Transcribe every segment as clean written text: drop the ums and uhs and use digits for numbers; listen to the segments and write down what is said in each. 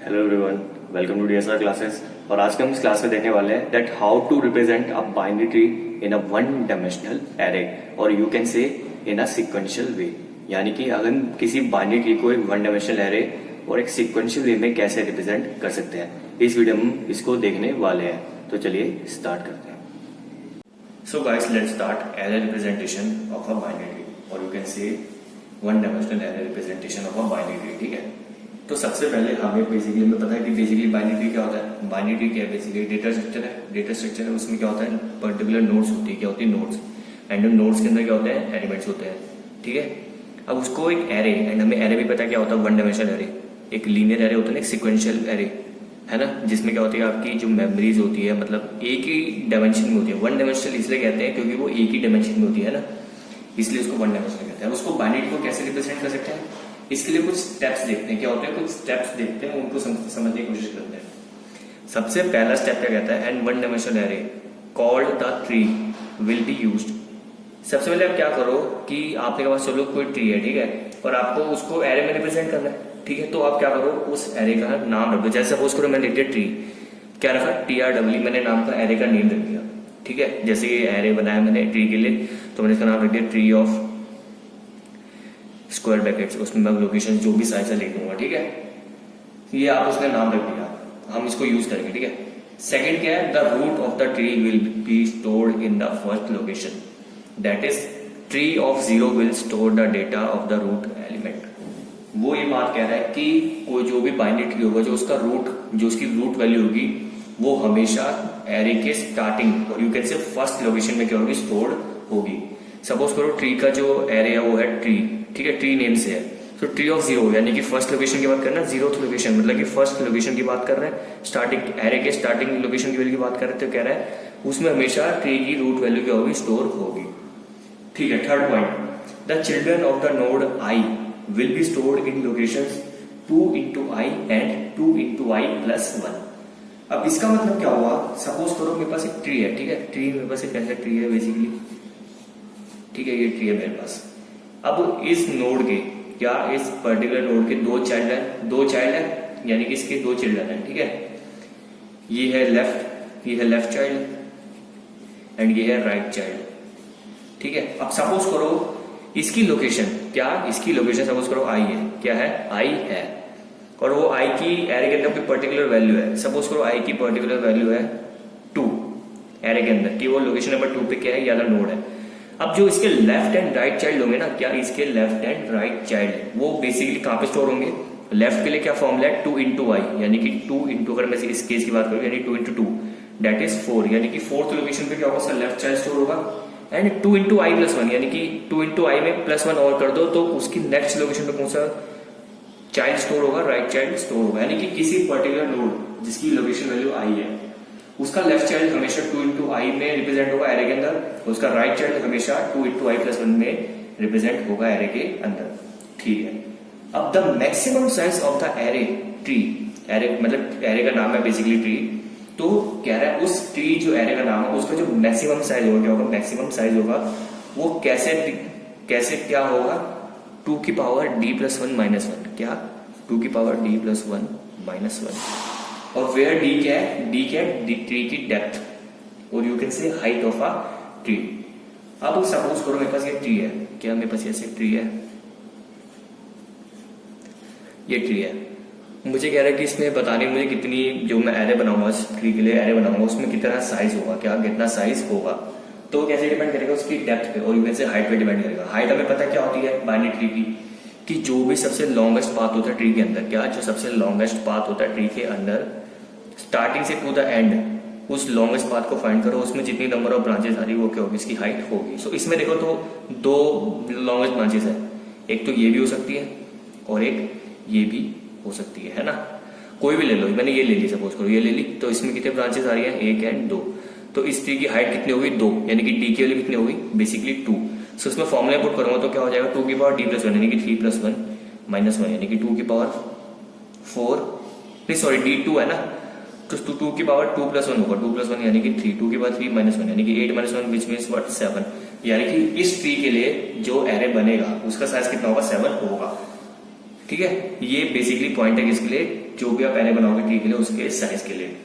Hello everyone, welcome to DSR classes. और आज के हम इस क्लास में देखने वाले हैं that how to represent a binary tree in a one dimensional array or you can say in a sequential वे। यानी कि अगर हम किसी बाइनरी ट्री को एक वन डायमेंशनल एरे और एक सीक्वेंशियल वे में कैसे रिप्रेजेंट कर सकते हैं, इस वीडियो में हम इसको देखने वाले हैं। तो चलिए स्टार्ट करते हैं। So guys, let's start array representation of a binary tree or you can say one dimensional array representation of a binary tree. ठीक है, तो सबसे पहले हमें बेसिकली हमें पता है कि बेसिकली बाइनरी ट्री क्या होता है। बाइनरी ट्री क्या है? बेसिकली डेटा स्ट्रक्चर है। डेटा स्ट्रक्चर है, उसमें क्या होता है, पर्टिकुलर नोड्स होती है। क्या होती है? नोड्स। एंड उन नोड्स के अंदर क्या होते हैं? एलिमेंट्स होते हैं। ठीक है, अब उसको एक एरे, एंड हमें एरे भी पता है क्या होता है, वन डायमेंशनल एरे। एक लीनियर एरे होता है ना, एक सिक्वेंशियल एरे, है ना, जिसमें क्या होती है आपकी जो मेमोरीज होती है, मतलब एक ही डायमेंशन में होती है। वन डायमेंशनल इसलिए कहते हैं क्योंकि वो एक ही डायमेंशन में होती है ना, इसलिए उसको वन डायमेंशनल कहते हैं। उसको बाइनरी को कैसे रिप्रेजेंट कर सकते हैं, इसके लिए कुछ स्टेप्स देखते हैं। क्या होते हैं? कुछ स्टेप्स देखते हैं, उनको समझने की कोशिश करते हैं। सबसे पहला स्टेप क्या कहता है? And one dimensional array called the tree will be used. सबसे पहले आप क्या करो कि आपके पास चलो कोई ट्री है, ठीक है, और आपको उसको एरे में रिप्रेजेंट करना है। ठीक है, तो आप क्या करो, उस एरे का नाम रख दो। जैसे सपोज करो मैंने लिख दिया ट्री, क्या रखा? TREE, मैंने नाम का एरे का नेम रख दिया। ठीक है, जैसे ये एरे बनाया मैंने ट्री के लिए, तो मैंने इसका नाम रख दिया ट्री ऑफ स्क्वायर ब्रैकेट्स, उसमें मैं लोकेशन जो भी साइज है लिख दूंगा। ठीक है, ये आप उसने नाम रख दिया, हम इसको यूज करेंगे। ठीक है, सेकंड क्या है? The root of the tree will be stored in the first location, that is tree of 0 will store the data of the root element. वो ये बात कह रहा है कि कोई जो भी बाइनरी ट्री होगा, जो उसका रूट, जो उसकी रूट वैल्यू होगी, वो हमेशा एरे के स्टार्टिंग और यू कैन से फर्स्ट लोकेशन में क्या होगी? स्टोर्ड होगी। सपोज करो ट्री का जो एरे है वो है ट्री, ठीक है, ट्री नेम से है, तो ट्री ऑफ 0 यानी कि फर्स्ट लोकेशन की बात करना, 0th लोकेशन मतलब कि फर्स्ट लोकेशन की बात कर रहे हैं, स्टार्टिंग एरे के स्टार्टिंग लोकेशन की वैल्यू की बात कर रहे हैं, तो कह रहा है उसमें हमेशा ट्री की रूट वैल्यू क्या होगी? स्टोर होगी। ठीक है, third point, the children of the node I will be stored in locations 2 into i and 2 into i plus 1। अब इसका मतलब क्या हुआ? सपोज करो मेरे पास एक ट्री है, ठीक है, ट्री मेरे पास एक ऐसा ट्री है बेसिकली, ठीक है, ये ट्री है मेरे पास। अब इस नोड के, क्या इस पर्टिकुलर नोड के दो चाइल्ड है, यानी कि इसके दो चिल्ड्रन है। ठीक है, ये है लेफ्ट चाइल्ड एंड ये है राइट चाइल्ड। ठीक है, अब सपोज करो इसकी लोकेशन, क्या इसकी लोकेशन सपोज करो आई है, क्या है? आई है, और वो आई की एरे के अंदर कोई पर्टिकुलर वैल्यू है। सपोज करो आई की पर्टिकुलर वैल्यू है 2 एरे के अंदर, कि वो लोकेशन नंबर 2 पे क्या है? या नोड है। अब जो इसके लेफ्ट एंड राइट चाइल्ड होंगे ना, क्या इसके लेफ्ट एंड राइट चाइल्ड वो बेसिकली कहां पे स्टोर होंगे? लेफ्ट के लिए क्या फॉर्मूला है? 2 into i, यानी कि 2 into, अगर मैं इस केस की बात करूं, यानी 2 into 2 दैट इज 4, यानी कि फोर्थ लोकेशन पे क्या होगा? उसका लेफ्ट चाइल्ड स्टोर होगा। एंड 2 into i plus 1, यानी कि 2 into i में +1 और कर दो तो उसकी नेक्स्ट लोकेशन पे कौन सा चाइल्ड स्टोर होगा? राइट चाइल्ड स्टोर होगा। यानी कि किसी पर्टिकुलर नोड जिसकी लोकेशन वैल्यू आई है, उसका लेफ्ट चाइल्ड हमेशा 2 into i में रिप्रेजेंट होगा एरे के अंदर, उसका राइट चाइल्ड हमेशा 2 into i plus 1 में रिप्रेजेंट होगा एरे के अंदर। ठीक है, अब the maximum size of the array tree, array मतलब एरे का नाम है बेसिकली ट्री, तो कह रहा है उस ट्री जो एरे का नाम है उसका जो मैक्सिमम साइज होगा, क्या होगा? मैक्सिमम साइज होगा वो कैसे क्या होगा? 2 की पावर d plus 1 minus 1, क्या 2 की पावर d plus 1 minus 1। और वेयर d क्या है? d क्या है? ट्री की डेप्थ और यू कैन से हाइट ऑफ अ ट्री। अब सपोज करो मेरे पास ये ट्री है, क्या मेरे पास ऐसे ट्री है, ये ट्री है, मुझे कह रहा है कि इसमें बताने मुझे कितनी, जो मैं एरे बनाऊंगा इस ट्री के लिए एरे बनाऊंगा, उसमें कितना साइज होगा, क्या कितना साइज होगा, तो कैसे डिपेंड करेगा? उसकी डेप्थ पे और यू कैन से हाइट पे डिपेंड करेगा। हाइट हमें पता क्या होती है बाइनरी ट्री की, कि जो भी सबसे लॉन्गेस्ट पाथ होता है ट्री के अंदर, क्या जो सबसे लॉन्गेस्ट पाथ होता है ट्री के अंदर, स्टार्टिंग से टू द एंड, उस लॉन्गेस्ट पाथ को फाइंड करो, उसमें जितनी नंबर ऑफ ब्रांचेस आ रही है वो क्या होगी? इसकी हाइट होगी। सो इसमें देखो तो 2 लॉन्गेस्ट ब्रांचेस है, एक तो ये भी हो सकती है और एक ये भी हो सकती है ना, कोई भी ले लो, मैंने ये ले ली, सपोज करो ये ले ली, तो इसमें कितने ब्रांचेस आ रही है? 1 एंड 2, तो इस ट्री की हाइट कितनी होगी? 2, यानी कि डी की वैल्यू कितनी होगी? बेसिकली 2। सो इसमें फॉर्मूला पुट करूंगा तो क्या हो जाएगा? 2 की पावर d plus 1, यानी कि 3 plus 1 minus 1, यानी कि 2 की पावर 4, नहीं सॉरी d2 है ना, तो 2 की पावर 2 plus 1 होगा, 2 plus 1 यानी कि 3, 2 की पावर 3 minus 1 यानी कि 8 minus 1 which means what? 7, यानी कि इस ट्री के लिए जो एरे बनेगा उसका साइज कितना होगा? 7 होगा। ठीक है, ये बेसिकली पॉइंट है किसके लिए, जो भी आप एरे बनाओगे ट्री के लिए उसके साइज के लिए।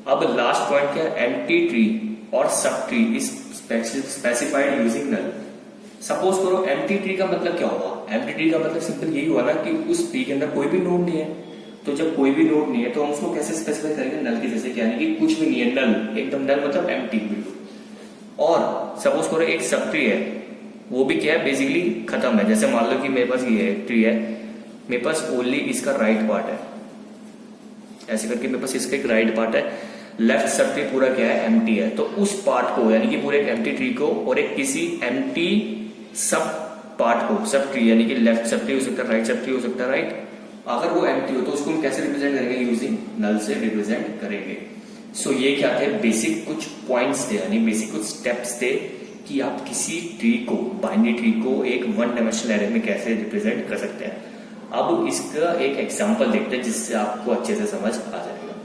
अब लास्ट पॉइंट क्या है, एम्प्टी ट्री और sub tree is specified using null. Suppose करो एम्प्टी ट्री का मतलब क्या हुआ, एम्प्टी ट्री का मतलब सिंपल यही हुआ ना कि उस ट्री के अंदर कोई भी नोड नहीं है। तो जब कोई भी नोड नहीं है तो हम उसको कैसे स्पेसिफाई करेंगे, नल की जैसे, यानी कि कुछ भी नहीं है, नल, एकदम नल मतलब एम्प्टी बिल्कुल। और सपोज करो एक सब ट्री है, वो भी क्या है, बेसिकली खत्म है। जैसे मान लो कि मेरे पास ये ट्री है, मेरे पास ओनली इसका राइट पार्ट है, ऐसे करके मेरे पास इसका एक राइट पार्ट है, लेफ्ट सब ट्री पूरा क्या है, एम्प्टी है। तो उस पार्ट को यानी कि पूरे एक एम्प्टी ट्री को और एक किसी एम्प्टी सब पार्ट को, सब ट्री यानी कि लेफ्ट सब ट्री हो सकता है, राइट सब ट्री हो सकता है, राइट, अगर वो एम्प्टी हो तो उसको हम कैसे रिप्रेजेंट करेंगे, यूजिंग नल से रिप्रेजेंट करेंगे। सो ये क्या थे, बेसिक कुछ पॉइंट्स थे, यानी बेसिक कुछ स्टेप्स थे कि आप किसी ट्री को, बाइनरी ट्री को एक वन डायमेंशनल एरे में कैसे रिप्रेजेंट कर सकते हैं। अब इसका एक एग्जांपल देखते हैं जिससे आपको अच्छे से समझ आ जाएगा।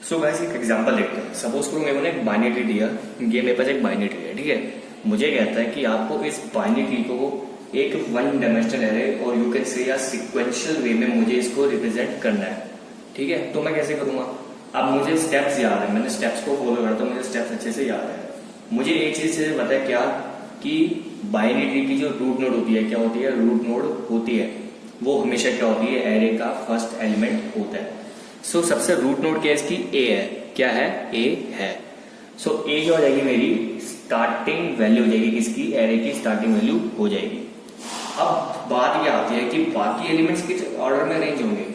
सो गाइस एक एग्जांपल देखते हैं। सपोज करो मेरे को एक बाइनरी ट्री दिया, ये मेरे पास एक बाइनरी ट्री है, ठीक है। मुझे कहता है कि आपको इस बाइनरी ट्री को एक one dimensional array or you can से या सिक्वेंशियल वे में मुझे इसको रिप्रेजेंट करना है, ठीक है। तो मैं कैसे करूंगा, अब मुझे स्टेप्स याद है, मैंने स्टेप्स को फॉलो करता हूं, मुझे स्टेप्स अच्छे से याद है। मुझे एक चीज से पता है क्या, कि बाइनरी ट्री की जो रूट नोड होती है, क्या होती है, रूट नोड होती है, वो हमेशा क्या होती है, एरे का फर्स्ट एलिमेंट होता है। सो सबसे रूट नोड क्या है इसकी, ए है, क्या है, ए है। सो ए क्या हो जाएगी, मेरी स्टार्टिंग वैल्यू हो जाएगी, किसकी, एरे की स्टार्टिंग वैल्यू हो जाएगी। अब बात यह आती है कि बाकी एलिमेंट्स किस ऑर्डर में अरेंज होंगे,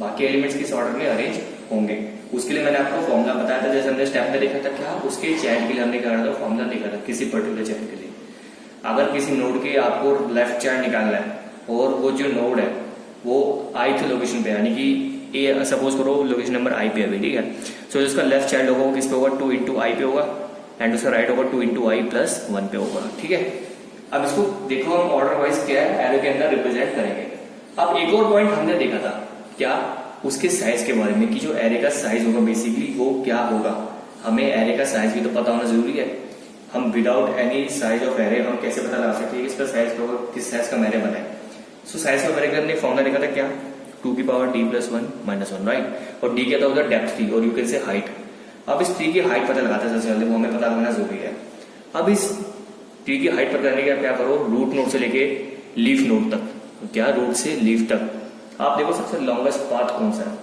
बाकी एलिमेंट्स किस ऑर्डर में अरेंज होंगे। उसके लिए मैंने आपको फॉर्मूला बताया था, जैसे हमने स्टेप में देखा था, क्या उसके चैट के लिए हमने क्या था, फॉर्मूला देखा था किसी पर्टिकुलर चैट के लिए। अगर किसी नोड के आपको लेफ्ट चैट निकालना है और वो जो नोड है वो ith लोकेशन पे, यानी कि ए सपोज करो लोकेशन नंबर आई पे अभी, ठीक है। सो जिसका लेफ्ट चाइल्ड होगा वो किस पे होगा, 2 into i पे होगा, एंड उसका राइट होगा 2 into i plus 1 पे होगा, ठीक है। अब इसको देखो हम ऑर्डर वाइज क्या है, एरो के अंदर रिप्रेजेंट करेंगे। अब एक और पॉइंट हमने देखा था, क्या, उसके साइज के बारे में, कि जो एरे का साइज होगा बेसिकली वो क्या होगा। हमें एरे का साइज भी तो पता होना जरूरी है। हम without any size of array हम कैसे पता लगा सकते हैं इसका साइज होगा, किस साइज का एरे बना है। सो साइज का एरे का हमने फॉर्मूला देखा था, क्या, 2 की power d plus 1 minus 1, right. और d क्या था उधर, डेप्थ थी, और यू कैन से हाइट। अब इस ट्री की हाइट पता लगाते हैं, सबसे पहले वो हमें पता लगाना जरूरी है। अब इस ट्री की हाइट पता करने के क्या करो, रूट नोड से लेके लीफ नोड तक, क्या, रूट से लीफ तक आप देखो सबसे लॉन्गेस्ट पाथ कौन सा है।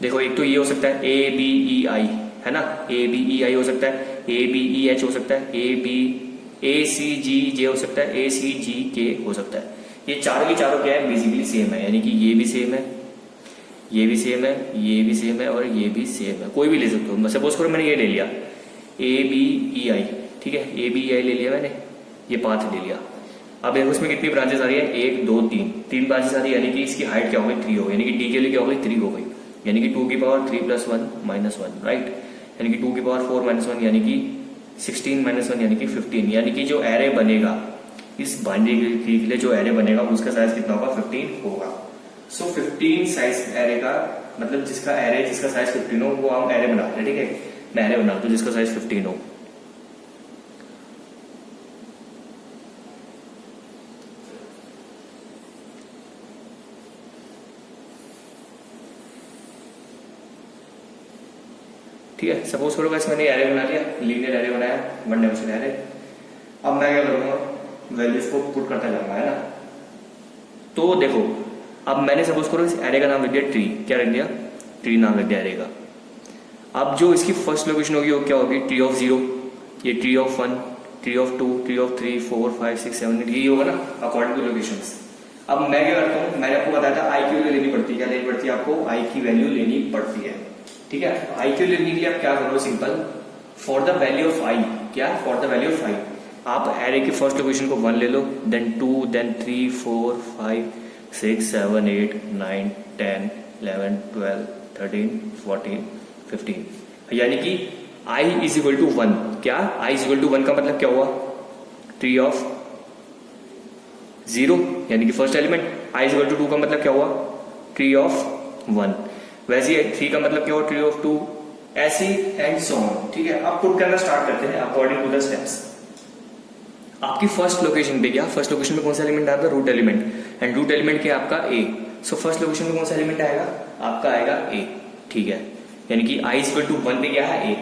देखो एक तो ये हो सकता है ABEI, है ना, ABEI हो सकता है, ABEH हो सकता है, ACGJ हो सकता है, ACGK हो सकता है। ये चारों की चारों क्या है, बेसिकली सेम है, यानी कि ये भी सेम है, ये भी सेम है, ये भी सेम है और ये भी सेम है। कोई भी ले सकते हो। सपोज करो मैंने ये ले लिया ABEI, ठीक है, ABEI ले लिया मैंने, ये पाथ ले लिया। अब देखो इसमें कितनी ब्रांचेस आ रही है, 1 2 3 ब्रांचेस आ रही है, यानी कि इसकी हाइट क्या हो गई, 3 हो गई, यानी कि डी के लिए क्या हो गई, 3 हो गई, यानी कि 2 की पावर 3 plus 1 minus 1, राइट, यानी कि 2 की पावर 4 minus 1 यानी कि 16 minus 1 यानी कि 15, यानी कि जो एरे बनेगा इस बाइनरी ट्री के लिए, जो एरे बनेगा उसका साइज कितना होगा, 15 होगा। सो 15 साइज एरे का मतलब जिसका एरे जिसका साइज 15 हो वो हम एरे बनाते हैं, ठीक है। मैं एरे बनाता हूं जिसका साइज 15 हो। ठीक है, सपोज करो वैसे मैंने एरे बना लिया, लीनियर एरे बनाया, वन डायमेंशनल एरे। अब मैं क्या करूंगा, वैल्यूज को पुट करता जाऊंगा, है ना। तो देखो अब मैंने सपोज करो इस एरे का नाम रख दिया ट्री, क्या रख दिया, ट्री नाम रख दिया एरे का। अब जो इसकी फर्स्ट लोकेशन होगी वो क्या होगी, ट्री ऑफ 0, ये tree of 1, tree of 2, tree of 3 4 5 6 7 8, ये होगा ना अकॉर्डिंग टू लोकेशंस। अब मैं क्या करता हूँ, मैंने आपको बताया था आई की वैल्यू लेनी पड़ती है, क्या लेनी पड़ती है आपको, आई की वैल्यू लेनी पड़ती है, ठीक है। आई की लेने के लिए आप क्या करो, simple, for the value of I, क्या, for the value of I आप एरे की फर्स्ट लोकेशन को 1 ले लो, देन 2, देन 3 4 5 6 7 8 9 10 11 12 13 14 15, यानी कि i इज इक्वल टू 1, क्या, i इज इक्वल टू 1 का मतलब क्या हुआ, ट्री ऑफ 0 यानी कि first element, i is equal to 2 का मतलब क्या हुआ, ट्री ऑफ 1, वैसे ही 3 का मतलब क्या हुआ, ट्री ऑफ 2, ऐसे एंड सो ऑन, ठीक है। अब पुट करना स्टार्ट करते हैं अकॉर्डिंग टू द स्टेप्स। आपकी फर्स्ट लोकेशन पे क्या, फर्स्ट लोकेशन में कौन सा एलिमेंट आता है, root element, and root element क्या आपका ए। सो फर्स्ट लोकेशन में कौन सा एलिमेंट आएगा, आपका आएगा ए, ठीक है, यानी कि आई इक्वल टू 1 पे क्या है ए।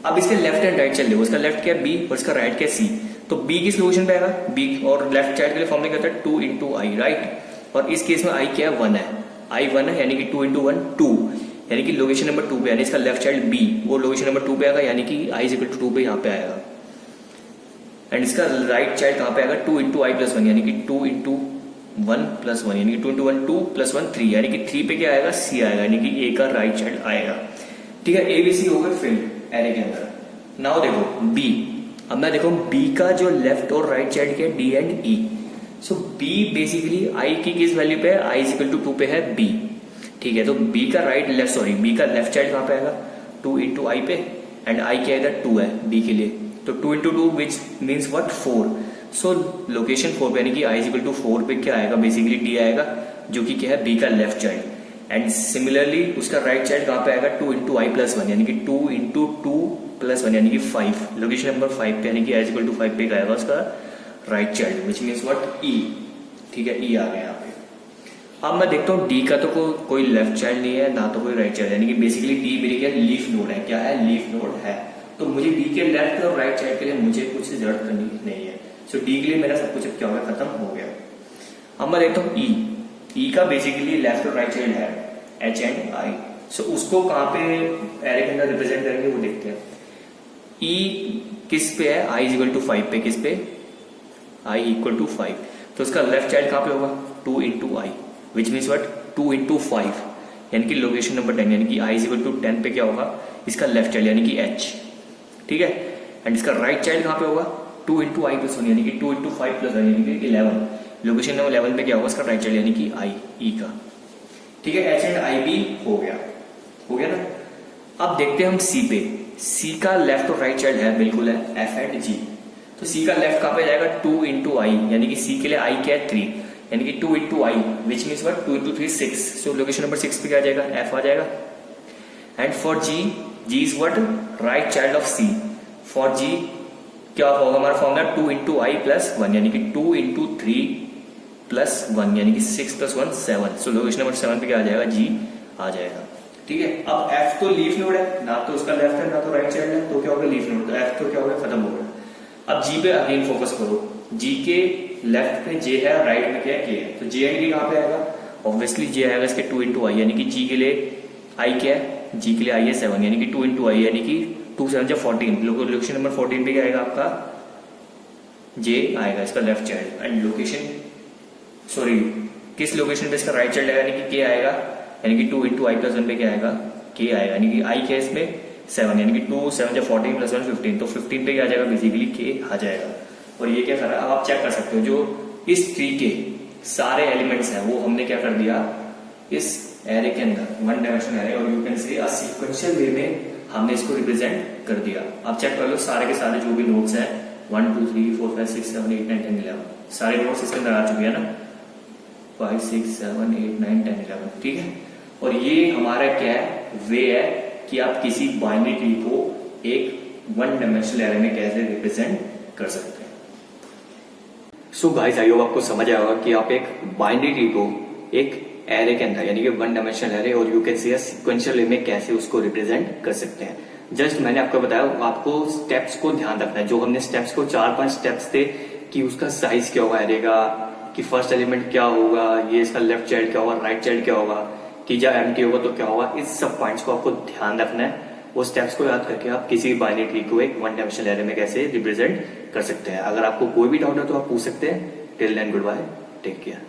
अब इसके लेफ्ट एंड राइट चल रहे, उसका लेफ्ट क्या है बी और इसका राइट क्या है सी, तो बी किस लोकेशन पे आएगा, बी, और लेफ्ट साइड के लिए फॉर्मूला क्या होता है 2 इंटू आई, राइट, और इस केस में आई क्या है 1 है, आई 1 है, यानी कि 2 इंटू 1 2, यानी कि लोकेशन नंबर 2 पे, यानी इसका लेफ्ट साइड बी वो लोकेशन नंबर 2 पे आएगा, यानी कि आई इज इक्वल टू 2 पे यहाँ पे आएगा, एंड इसका राइट साइड कहाँ पे आएगा 2 इंटू आई प्लस 1, यानी कि 2 इंटू 1 प्लस 1, यानी कि 2 इंटू 1 2 प्लस 1 3, यानी कि 3 पे क्या आएगा सी आएगा, यानी कि ए का राइट साइड आएगा, ठीक है। ए बी सी हो गए फिल्ड एरे के अंदर। नाउ देखो बी, अब मैं देखो बी का जो लेफ्ट और राइट साइड क्या है D and E. So B basically i की किस वैल्यू पे है, आई इक्वल टू 2 पे है बी, ठीक है। तो बी का राइट लेफ्ट सॉरी बी का लेफ्ट साइड कहाँ पे आएगा 2 इंटू आई पे, एंड आई क्या इधर 2 है बी के लिए, तो 2 into 2 which means what 4। So location 4 पे यानी कि आई इक्वल टू 4 पे क्या आएगा बेसिकली डी आएगा, जो कि क्या है बी का लेफ्ट साइड, एंड सिमिलरली उसका राइट साइड कहाँ पे आएगा 2 इंटू आई प्लस 1, यानी कि 2 इंटू 2 प्लस 1, यानी कि 5, लोकेशन नंबर 5 पे, यानी कि आई इक्वल टू 5 पे आएगा उसका right child, which means what E, ठीक है, ई आ गया यहाँ पे। अब मैं देखता हूँ डी का तो कोई लेफ्ट चाइल्ड नहीं है ना तो कोई राइट चाइल्ड, यानी कि बेसिकली डी मेरी क्या लीफ नोड है, क्या है लीफ नोड है, तो मुझे डी के लेफ्ट और राइट चाइल्ड के लिए मुझे कुछ जरूरत करनी नहीं है। सो डी के लिए मेरा सब कुछ क्या हो गया, खत्म हो गया। अब मैं देखता हूँ ई का बेसिकली लेफ्ट और राइट चाइल्ड है एच एंड आई, सो उसको कहाँ पे एरे के अंदर रिप्रेजेंट करेंगे वो देखते हैं। ई किस पे है, आई इक्वल टू 5 पे, किस पे आई इक्वल टू 5, तो उसका लेफ्ट चाइल्ड कहाँ पे होगा 2 into I, which means what 2 into 5, यानी कि लोकेशन नंबर 10, यानी कि आई इक्वल टू 10 पे क्या होगा इसका लेफ्ट चाइल्ड, यानी कि एच, ठीक है, एंड इसका राइट चाइल्ड कहाँ पे होगा 2 इंटू आई प्लस 1, यानी कि 2 इंटू 5 प्लस 1, यानी कि 11, लोकेशन नंबर 11 पे क्या होगा इसका राइट चाइल्ड, यानी कि आई ई का, ठीक है। एच एंड आई भी हो गया ना। अब देखते हैं हम सी पे, सी का लेफ्ट और राइट चाइल्ड है बिल्कुल है एफ एंड जी, तो सी का लेफ्ट कहाँ पे जाएगा 2 इंटू आई, यानी कि सी के लिए आई क्या है 3, यानी कि 2 into I which means what 2 into 3 6, so location number 6 पे क्या आ जाएगा एफ आ जाएगा। And for G, G is what right child of C, for G क्या होगा हमारा फॉर्मूला 2 इंटू आई प्लस 1, यानी कि 2 इंटू 3 प्लस 1, यानी कि 6 प्लस 1 7, सो लोकेशन नंबर 7 पे क्या आ जाएगा जी आ जाएगा, ठीक है। अब एफ तो लीफ नोड है, ना तो उसका लेफ्ट है ना तो राइट चाइल्ड है, तो क्या होगा लीफ नोड, तो एफ तो क्या होगा खत्म हो गया। अब जी पे अगेन फोकस करो, जी के लेफ्ट में जे है राइट में क्या है के है, तो जे एंड के कहाँ पे आएगा, ऑब्वियसली जे आएगा इसके 2 इंटू आई, यानी कि जी के लिए आई क्या है, जी के लिए आई है 7, यानी कि 2 इंटू आई, यानी कि 2 7 जा 14, लोकेशन नंबर 14 पे क्या आएगा आपका जे आएगा इसका left child, and location sorry किस लोकेशन पे इसका राइट चाइल्ड आएगा, यानी कि के आएगा, यानी कि 2 इंटू आई प्लस 1 पे क्या आएगा के आएगा, यानी कि आई क्या है इसमें 7, यानी कि 2 7 जा 14 प्लस 1 15, तो 15 पे क्या आ जाएगा बेसिकली के आ जाएगा। और ये क्या कर रहा है, अब आप चेक कर सकते हो जो इस ट्री के सारे एलिमेंट्स हैं वो हमने क्या कर दिया इस एरे के अंदर 1 dimensional array, or you can से सीक्वेंशियल वे में हमने इसको रिप्रेजेंट कर दिया। आप चेक कर लो सारे के सारे जो भी नोट्स हैं 1 2 3 4 5 6 7 8 9 10 11 सारे नोट्स इसके अंदर आ चुके हैं ना, 5 6 7 8 9 10 11, ठीक है। और ये हमारा क्या है वे है कि आप किसी बाइनरी ट्री को एक 1 डायमेंशनल एरे में कैसे रिप्रेजेंट कर सकते हैं। सो गाइस आई होप आपको समझ आया होगा कि आप एक बाइनरी ट्री को एक एरे के अंदर यानी कि 1 dimensional array or you can see sequential वे में कैसे उसको रिप्रेजेंट कर सकते हैं। जस्ट मैंने आपको बताया, आपको स्टेप्स को ध्यान रखना है। जो हमने स्टेप्स को 4-5 स्टेप्स थे कि उसका साइज क्या होगा एरे का, कि फर्स्ट एलिमेंट क्या होगा, ये इसका लेफ्ट चाइल्ड क्या होगा, राइट चाइल्ड क्या होगा, कि जब एम्प्टी होगा तो क्या होगा, इस सब पॉइंट्स को आपको ध्यान रखना है। वो स्टेप्स को याद करके आप किसी भी बाइनरी ट्री को एक 1 डायमेंशनल एरे में कैसे रिप्रेजेंट कर सकते हैं। अगर आपको कोई भी डाउट है तो आप पूछ सकते हैं। Till then goodbye, take care.